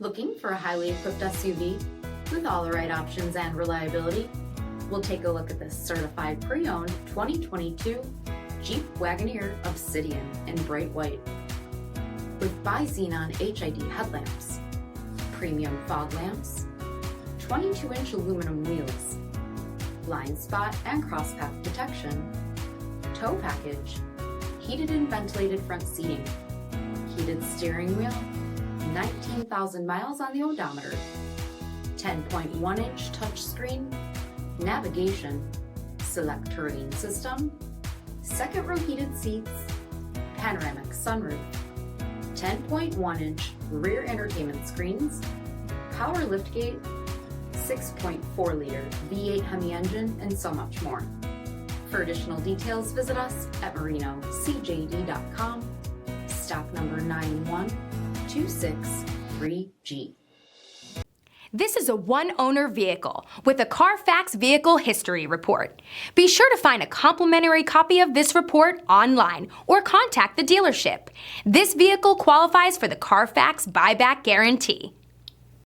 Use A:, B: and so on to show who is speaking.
A: Looking for a highly equipped SUV with all the right options and reliability? We'll take a look at this certified pre-owned 2022 Jeep Wagoneer Obsidian in bright white. With bi-xenon HID headlamps, premium fog lamps, 22-inch aluminum wheels, blind spot and crosspath detection, tow package, heated and ventilated front seating, heated steering wheel, 19,000 miles on the odometer, 10.1-inch touchscreen, navigation, SELEC-TERRAIN system, second row heated seats, panoramic sunroof, 10.1-inch rear entertainment screens, power liftgate, 6.4-liter V8 HEMI engine, and so much more. For additional details, visit us at marinocjd.com, stock number 91263G.
B: This is a one-owner vehicle with a CARFAX vehicle history report. Be sure to find a complimentary copy of this report online or contact the dealership. This vehicle qualifies for the CARFAX buyback guarantee.